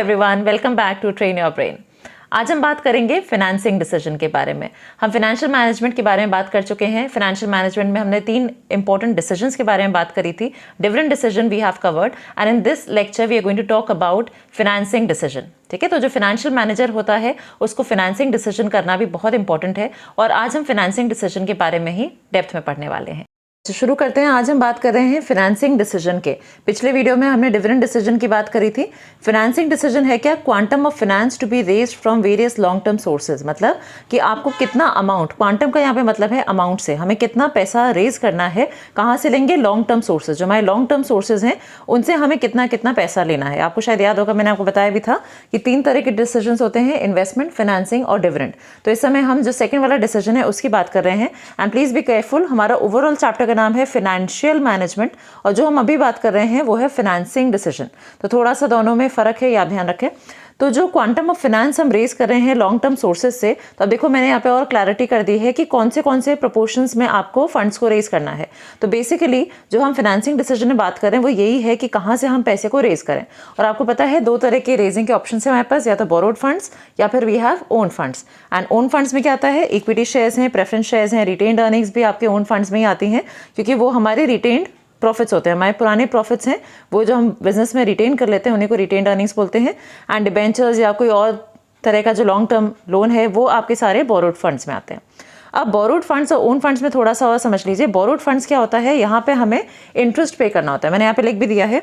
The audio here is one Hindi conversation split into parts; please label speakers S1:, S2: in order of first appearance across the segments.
S1: Everyone, welcome back to train your brain. आज हम बात करेंगे फाइनेंसिंग डिसीजन के बारे में। हम फाइनेंशियल मैनेजमेंट के बारे में बात कर चुके हैं। फाइनेंशियल मैनेजमेंट में हमने 3 इंपॉर्टेंट डिसीजंस के बारे में बात करी थी। Different decision we have covered and in this lecture we are going to talk about financing decision. ठीक है, तो जो फाइनेंशियल मैनेजर होता है उसको फाइनेंसिंग डिसीजन करना भी बहुत इंपॉर्टेंट है और आज हम फाइनेंसिंग डिसीजन के बारे में ही डेप्थ में पढ़ने वाले हैं। तो शुरू करते हैं। आज हम बात कर रहे हैं फाइनेंसिंग डिसीजन के। पिछले वीडियो में हमने डिफरेंट डिसीजन की बात करी थी। फाइनेंसिंग डिसीजन है क्या? Quantum of finance to be raised from various long term sources. मतलब कि आपको कितना अमाउंट, क्वांटम का यहाँ पे मतलब है अमाउंट से, हमें कितना पैसा रेज करना है, कहाँ से लेंगे? Long term sources. जो हमारे लॉन्ग टर्म सोर्सेज हैं उनसे हमें कितना कितना पैसा लेना है। आपको शायद याद होगा, मैंने आपको बताया भी था कि 3 तरह के डिसीजन होते हैं, इन्वेस्टमेंट, फाइनेंसिंग और डिविडेंड। तो इस समय हम जो सेकंड वाला डिसीजन है उसकी बात कर रहे हैं। एंड प्लीज बी केयरफुल, हमारा ओवरऑल चैप्टर का नाम है फाइनेंशियल मैनेजमेंट और जो हम अभी बात कर रहे हैं वो है फाइनेंसिंग डिसीजन। तो थोड़ा सा दोनों में फर्क है, या ध्यान रखें। तो जो क्वांटम ऑफ फाइनेंस हम रेज कर रहे हैं लॉन्ग टर्म सोर्सेज से, तो अब देखो मैंने यहाँ पे और क्लैरिटी कर दी है कि कौन से प्रोपोर्शंस में आपको फंड्स को रेज करना है। तो बेसिकली जो हम फाइनेंसिंग डिसीजन में बात कर रहे हैं वो यही है कि कहाँ से हम पैसे को रेज करें। और आपको पता है 2 तरह के रेजिंग के ऑप्शन है हमारे पास, या तो बोरोड फंड्स या फिर we have own funds. And own funds में क्या आता है? इक्विटी शेयर्स हैं, प्रेफरेंस शेयर्स हैं, रिटेन्ड अर्निंग्स भी आपके ओन फंड्स में ही आती हैं, क्योंकि वो हमारे रिटेन्ड प्रॉफिट्स होते हैं, हमारे पुराने प्रॉफिट्स हैं, वो जो हम बिजनेस में रिटेन कर लेते हैं उन्हीं को रिटेन्ड अर्निंग्स बोलते हैं। एंड डिबेंचर्स या कोई और तरह का जो लॉन्ग टर्म लोन है वो आपके सारे बोरोड फंड्स में आते हैं। अब बोरोड फंड्स और ओन फंड्स में थोड़ा सा और समझ लीजिए। बोरोड फंड्स क्या होता है? यहाँ पे हमें इंटरेस्ट पे करना होता है। मैंने यहाँ पे लिख भी दिया है।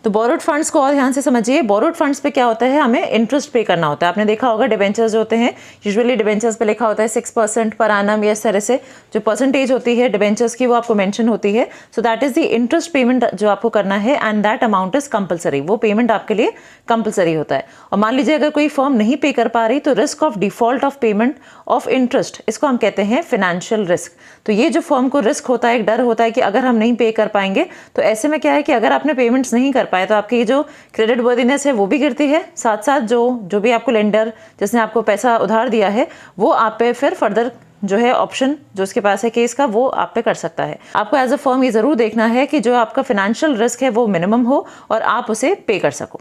S1: तो बोरोड फंड्स को और ध्यान से समझिए। बोरोड फंड्स पे क्या होता है? हमें इंटरेस्ट पे करना होता है। आपने देखा होगा डिबेंचर्स जो होते हैं, यूजुअली डिबेंचर्स पे लिखा होता है 6% पर एनम, या इस तरह से जो परसेंटेज होती है डिबेंचर्स की वो आपको मेंशन होती है। So that is the interest payment जो आपको करना है and that amount is compulsory. वो पेमेंट आपके लिए कंपलसरी होता है। और मान लीजिए अगर कोई फर्म नहीं पे कर पा रही तो risk of default of payment of interest, इसको हम कहते हैं फाइनेंशियल रिस्क। तो ये जो फर्म को रिस्क होता है, एक डर होता है कि अगर हम नहीं पे कर पाएंगे, तो ऐसे में क्या है कि अगर आपने पेमेंट्स नहीं कर पाए तो आपकी जो क्रेडिट वर्दीनेस है वो भी गिरती है, साथ साथ जो भी आपको लेंडर जिसने आपको पैसा उधार दिया है वो आप पे फिर फर्दर जो है ऑप्शन जो उसके पास है केस का वो आप पे कर सकता है। आपको एज अ फर्म ये जरूर देखना है कि जो आपका फाइनेंशियल रिस्क है वो मिनिमम हो और आप उसे पे कर सको।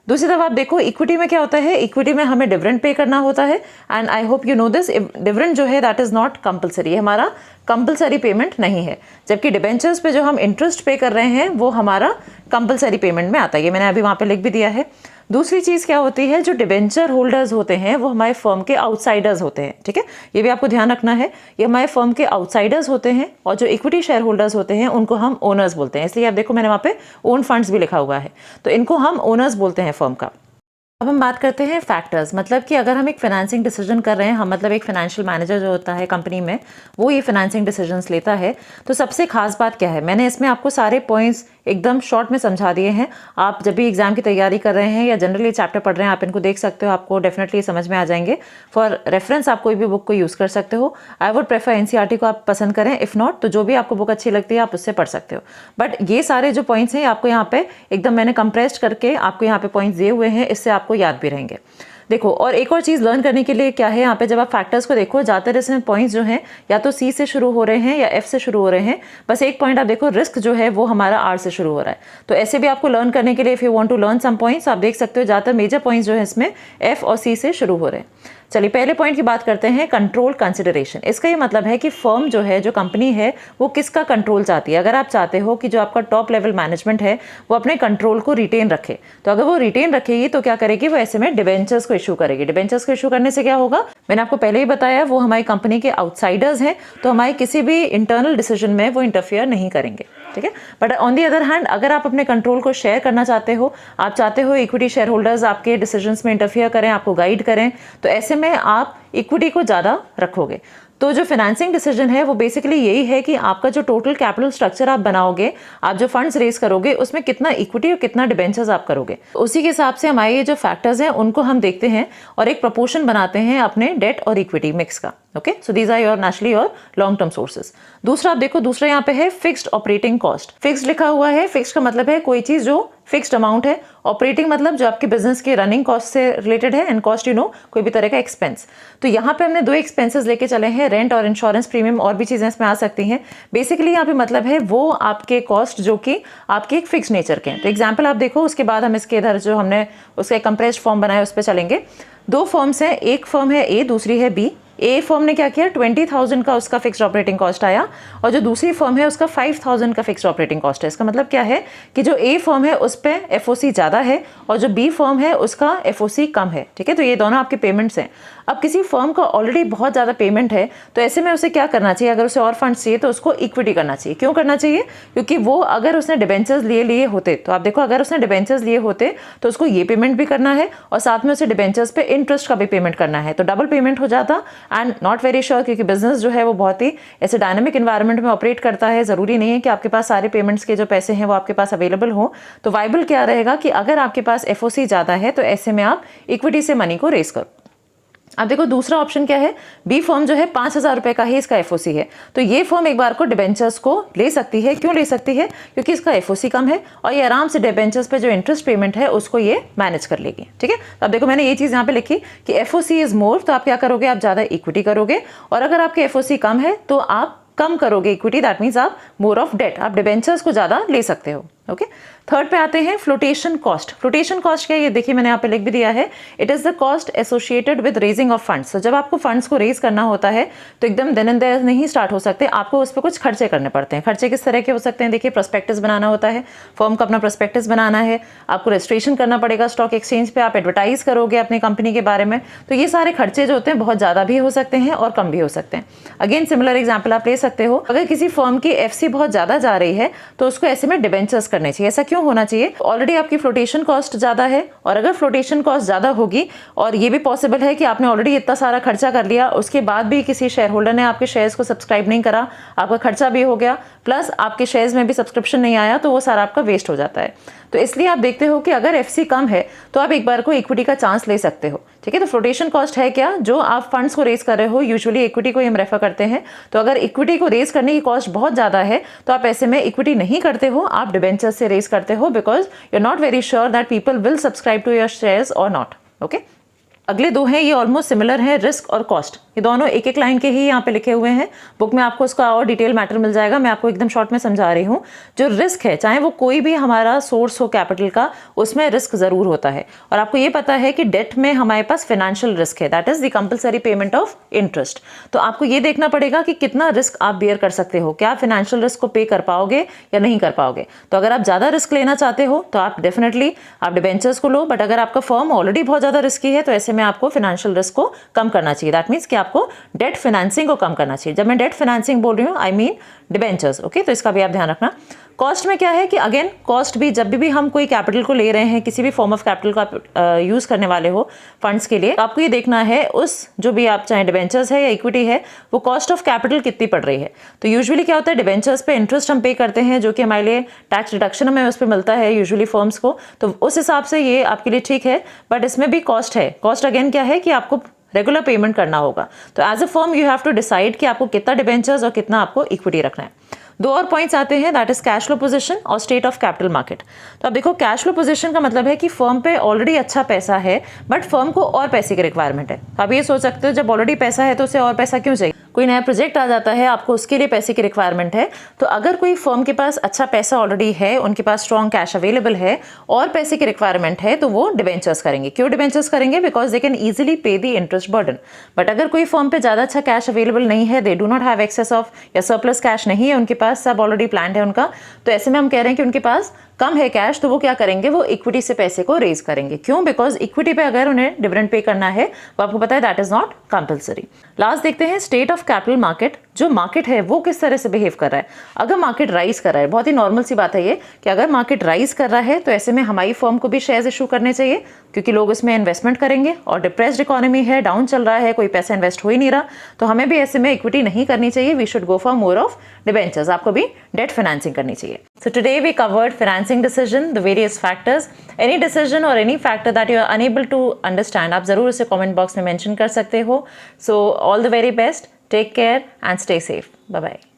S1: दूसरी तरफ आप देखो इक्विटी में क्या होता है? इक्विटी में हमें डिविडेंड पे करना होता है and I hope you know this. Dividend जो है दैट इज नॉट कंपलसरी, हमारा कंपलसरी पेमेंट नहीं है, जबकि डिबेंचर्स पे जो हम इंटरेस्ट पे कर रहे हैं वो हमारा कंपलसरी पेमेंट में आता है। ये मैंने अभी वहाँ पे लिख भी दिया है। दूसरी चीज़ क्या होती है? जो डिबेंचर होल्डर्स होते हैं वो हमारे फर्म के आउटसाइडर्स होते हैं। ठीक है, ये भी आपको ध्यान रखना है, ये हमारे फर्म के आउटसाइडर्स होते हैं और जो इक्विटी शेयर होल्डर्स होते हैं उनको हम ओनर्स बोलते हैं। इसलिए आप देखो मैंने वहाँ पे ओन फंड्स भी लिखा हुआ है, तो इनको हम ओनर्स बोलते हैं फर्म का। अब हम बात करते हैं फैक्टर्स। मतलब कि अगर हम एक फाइनेंसिंग डिसीजन कर रहे हैं, हम मतलब एक फाइनेंशियल मैनेजर जो होता है कंपनी में वो ये फाइनेंसिंग डिसीजंस लेता है, तो सबसे खास बात क्या है? मैंने इसमें आपको सारे पॉइंट्स एकदम शॉर्ट में समझा दिए हैं। आप जब भी एग्जाम की तैयारी कर रहे हैं या जनरली चैप्टर पढ़ रहे हैं आप इनको देख सकते हो, आपको डेफिनेटली समझ में आ जाएंगे। फॉर रेफरेंस आप कोई भी बुक को यूज़ कर सकते हो। आई वुड प्रेफर एनसीईआरटी को आप पसंद करें, इफ़ नॉट तो जो भी आपको बुक अच्छी लगती है आप उससे पढ़ सकते हो। बट ये सारे जो पॉइंट्स हैं आपको यहाँ पे एकदम मैंने कंप्रेस्ड करके आपको यहाँ पे पॉइंट्स दिए हुए हैं, इससे आपको याद भी रहेंगे। देखो और एक और चीज़ लर्न करने के लिए क्या है यहाँ पे, जब आप फैक्टर्स को देखो ज़्यादातर इसमें पॉइंट्स जो हैं या तो सी से शुरू हो रहे हैं या एफ से शुरू हो रहे हैं। बस एक पॉइंट आप देखो, रिस्क जो है वो हमारा आर से शुरू हो रहा है। तो ऐसे भी आपको लर्न करने के लिए if you want to learn some points आप देख सकते हो ज़्यादातर मेजर पॉइंट्स जो है इसमें एफ और सी से शुरू हो रहे हैं। चलिए पहले पॉइंट की बात करते हैं, कंट्रोल कंसिडरेशन। इसका ये मतलब है कि फर्म जो है, जो कंपनी है, वो किसका कंट्रोल चाहती है। अगर आप चाहते हो कि जो आपका टॉप लेवल मैनेजमेंट है वो अपने कंट्रोल को रिटेन रखे, तो अगर वो रिटेन रखेगी तो क्या करेगी? वो ऐसे में डिबेंचर्स को इशू करेगी। डिबेंचर्स को इशू करने से क्या होगा? मैंने आपको पहले ही बताया, वो हमारी कंपनी के आउटसाइडर्स हैं, तो हमारे किसी भी इंटरनल डिसीजन में वो इंटरफियर नहीं करेंगे। ठीक है, but on the other hand अगर आप अपने कंट्रोल को शेयर करना चाहते हो, आप चाहते हो इक्विटी शेयर होल्डर्स आपके डिसीजंस में इंटरफियर करें, आपको गाइड करें, तो ऐसे में आप इक्विटी को ज़्यादा रखोगे। तो जो फाइनेंसिंग डिसीजन है वो बेसिकली यही है कि आपका जो टोटल कैपिटल स्ट्रक्चर आप बनाओगे, आप जो फंड्स रेज करोगे उसमें कितना इक्विटी और कितना डिबेंचर्स आप करोगे, उसी के हिसाब से हमारे ये जो फैक्टर्स हैं उनको हम देखते हैं और एक प्रोपोर्शन बनाते हैं अपने डेट और इक्विटी मिक्स का। Okay, so these are your naturally your long term sources. दूसरा आप देखो, दूसरा यहाँ पे है फिक्स्ड ऑपरेटिंग कॉस्ट। फिक्स्ड लिखा हुआ है, फिक्स्ड का मतलब है कोई चीज जो फिक्स्ड अमाउंट है। ऑपरेटिंग मतलब जो आपके बिजनेस के रनिंग कॉस्ट से रिलेटेड है, एंड कॉस्ट कोई भी तरह का एक्सपेंस। तो यहाँ पे हमने 2 एक्सपेंसेस लेके चले हैं, रेंट और इंश्योरेंस प्रीमियम, और भी चीज़ें इसमें आ सकती हैं। बेसिकली यहाँ पे मतलब है वो आपके कॉस्ट जो कि आपके एक फिक्स नेचर के हैं। तो एग्जाम्पल आप देखो, उसके बाद हम इसके इधर जो हमने उसका एक कंप्रेस्ड फॉर्म बनाया उस पर चलेंगे। 2 फर्म्स हैं, एक फर्म है ए, दूसरी है बी। ए फर्म ने क्या किया, 20,000 का उसका फिक्स्ड ऑपरेटिंग कॉस्ट आया, और जो दूसरी फर्म है उसका 5,000 का फिक्स्ड ऑपरेटिंग कॉस्ट है। इसका मतलब क्या है कि जो ए फर्म है उस पर एफओसी ज़्यादा है और जो बी फर्म है उसका एफओसी कम है। ठीक है, तो ये दोनों आपके पेमेंट्स हैं। अब किसी फर्म का ऑलरेडी बहुत ज़्यादा पेमेंट है तो ऐसे में उसे क्या करना चाहिए, अगर उसे और फंड्स चाहिए तो उसको इक्विटी करना चाहिए। क्यों करना चाहिए, क्योंकि वो अगर उसने डिबेंचर्स लिए होते, तो आप देखो अगर उसने डिबेंचर्स लिए होते तो उसको ये पेमेंट भी करना है और साथ में उसे डिबेंचर्स पे इंटरेस्ट का भी पेमेंट करना है, तो डबल पेमेंट हो जाता। एंड नॉट वेरी श्योर, क्योंकि बिजनेस जो है वो बहुत ही ऐसे डायनामिक इन्वायरमेंट में ऑपरेट करता है, ज़रूरी नहीं है कि आपके पास सारे पेमेंट्स के जो पैसे हैं वो आपके पास अवेलेबल हो। तो वाइबल क्या रहेगा कि अगर आपके पास एफओसी ज़्यादा है तो ऐसे में आप इक्विटी से मनी को रेस करो। अब देखो दूसरा ऑप्शन क्या है, बी फर्म जो है 5,000 रुपये का ही इसका एफओसी है, तो ये फर्म एक बार को डिबेंचर्स को ले सकती है। क्यों ले सकती है, क्योंकि इसका एफओसी कम है और ये आराम से डिबेंचर्स पे जो इंटरेस्ट पेमेंट है उसको ये मैनेज कर लेगी। ठीक है, तो अब देखो मैंने ये चीज़ यहाँ पे लिखी कि एफओसी इज मोर, तो आप क्या करोगे, आप ज़्यादा इक्विटी करोगे, और अगर आपके एफओसी कम है तो आप कम करोगे इक्विटी, दैट मीन्स आप मोर ऑफ डेट, आप डिबेंचर्स को ज़्यादा ले सकते हो। ओके, थर्ड पे आते हैं फ्लोटेशन कॉस्ट। फ्लोटेशन कॉस्ट क्या है, ये देखिए मैंने यहाँ पे लिख भी दिया है, it is the cost associated with raising of funds. तो जब आपको फंड्स को रेज करना होता है तो एकदम देन एंड देयर नहीं स्टार्ट हो सकते, आपको उस पर कुछ खर्चे करने पड़ते हैं। खर्चे किस तरह के हो सकते हैं, देखिए प्रोस्पेक्टस बनाना होता है, फर्म को अपना प्रोस्पेक्टस बनाना है, आपको रजिस्ट्रेशन करना पड़ेगा स्टॉक एक्सचेंज पे, आप एडवर्टाइज करोगे अपनी कंपनी के बारे में, तो ये सारे खर्चे जो होते हैं बहुत ज़्यादा भी हो सकते हैं और कम भी हो सकते हैं। अगेन सिमिलर एग्जाम्पल आप ले सकते हो, अगर किसी फर्म की एफसी बहुत ज़्यादा जा रही है तो उसको ऐसे में डिबेंचर्स करने चाहिए। ऐसा क्यों होना चाहिए, ऑलरेडी आपकी फ्लोटेशन कॉस्ट ज़्यादा है, और अगर फ्लोटेशन कॉस्ट ज़्यादा होगी और ये भी पॉसिबल है कि आपने ऑलरेडी इतना सारा खर्चा कर लिया, उसके बाद भी किसी शेयर होल्डर ने आपके शेयर्स को सब्सक्राइब नहीं करा, आपका खर्चा भी हो गया प्लस आपके शेयर्स में भी सब्सक्रिप्शन नहीं आया, तो वो सारा आपका वेस्ट हो जाता है। तो इसलिए आप देखते हो कि अगर एफसी कम है तो आप एक बार को इक्विटी का चांस ले सकते हो। ठीक है, तो फ्लोटेशन कॉस्ट है क्या, जो आप फंड्स को रेज कर रहे हो, यूजुअली इक्विटी को हम रेफर करते हैं। तो अगर इक्विटी को रेज करने की कॉस्ट बहुत ज़्यादा है तो आप ऐसे में इक्विटी नहीं करते हो, आप डिबेंचर्स से रेज करते हो, because you are not very sure that people will subscribe to your shares और नॉट। ओके, अगले 2 हैं, ये ऑलमोस्ट सिमिलर हैं, रिस्क और कॉस्ट। ये दोनों एक एक लाइन के ही यहाँ पे लिखे हुए हैं, बुक में आपको उसका और डिटेल मैटर मिल जाएगा, मैं आपको एकदम शॉर्ट में समझा रही हूँ। जो रिस्क है, चाहे वो कोई भी हमारा सोर्स हो कैपिटल का, उसमें रिस्क ज़रूर होता है, और आपको ये पता है कि डेट में हमारे पास फाइनेंशियल रिस्क है, that is the compulsory payment of interest. तो आपको ये देखना पड़ेगा कि कितना रिस्क आप बेयर कर सकते हो, क्या फाइनेंशियल रिस्क को पे कर पाओगे या नहीं कर पाओगे। तो अगर आप ज़्यादा रिस्क लेना चाहते हो तो आप डेफिनेटली आप डिबेंचर्स को लो, बट अगर आपका फर्म ऑलरेडी बहुत ज़्यादा रिस्की है तो ऐसे में आपको फाइनेंशियल रिस्क को कम करना चाहिए। दैट मीन्स कि आपको डेट फाइनेंसिंग को कम करना चाहिए। जब मैं डेट फाइनेंसिंग बोल रही हूँ आई मीन डिबेंचर्स। ओके, तो इसका भी आप ध्यान रखना। कॉस्ट में क्या है कि अगेन कॉस्ट भी जब भी हम कोई कैपिटल को ले रहे हैं, किसी भी फॉर्म ऑफ कैपिटल को आप यूज़ करने वाले हो फंड्स के लिए, तो आपको ये देखना है उस जो भी आप चाहे डिबेंचर्स है या इक्विटी है, वो कॉस्ट ऑफ कैपिटल कितनी पड़ रही है। तो यूजुअली क्या होता है, डिबेंचर्स पे इंटरेस्ट हम पे करते हैं जो कि हमारे लिए टैक्स डिडक्शन हमें उस पर मिलता है यूजुअली फर्म्स को, तो उस हिसाब से ये आपके लिए ठीक है, बट इसमें भी कॉस्ट है। कॉस्ट अगेन क्या है कि आपको रेगुलर पेमेंट करना होगा। तो as a firm you have to decide कि आपको कितना डिबेंचर्स और कितना आपको इक्विटी रखना है। 2 और पॉइंट्स आते हैं, that is cash flow position और स्टेट ऑफ कैपिटल मार्केट। तो अब देखो कैश फ्लो पोजीशन का मतलब है कि फर्म पे ऑलरेडी अच्छा पैसा है बट फर्म को और पैसे की रिक्वायरमेंट है। तो आप ये सोच सकते हो जब ऑलरेडी पैसा है तो उसे और पैसा क्यों चाहिए, कोई नया प्रोजेक्ट आ जाता है आपको उसके लिए पैसे की रिक्वायरमेंट है। तो अगर कोई फर्म के पास अच्छा पैसा ऑलरेडी है, उनके पास स्ट्रॉन्ग कैश अवेलेबल है और पैसे की रिक्वायरमेंट है, तो वो डिबेंचर्स करेंगे। क्यों डिबेंचर्स करेंगे, बिकॉज दे कैन ईजिली पे द इंटरेस्ट बर्डन। बट अगर कोई फर्म पे ज़्यादा अच्छा कैश अवेलेबल नहीं है, they do not have access of या सरप्लस कैश नहीं है उनके पास, सब ऑलरेडी प्लान्ड है उनका, तो ऐसे में हम कह रहे हैं कि उनके पास कम है कैश, तो वो क्या करेंगे, वो इक्विटी से पैसे को रेज करेंगे। क्यों, बिकॉज इक्विटी पे अगर उन्हें डिविडेंड पे करना है वो आपको पता है that is not compulsory. Last देखते हैं स्टेट ऑफ कैपिटल मार्केट। जो मार्केट है वो किस तरह से बिहेव कर रहा है। अगर मार्केट राइज कर रहा है, बहुत ही नॉर्मल सी बात है ये कि अगर मार्केट राइज कर रहा है तो ऐसे में हमारी फर्म को भी शेयर्स इशू करने चाहिए, क्योंकि लोग इसमें इन्वेस्टमेंट करेंगे, और डिप्रेस्ड इकोनॉमी है, डाउन चल रहा है, कोई पैसा इन्वेस्ट हो ही नहीं रहा, तो हमें भी ऐसे में इक्विटी नहीं करनी चाहिए। We should go for more of debentures, आपको भी डेट फाइनेंसिंग करनी चाहिए। So today we covered financing decision, the various factors. Any decision और any factor that you are unable to understand, आप जरूर इसे कमेंट बॉक्स में मेंशन कर सकते हो। So all the very best, take care and stay safe, bye bye.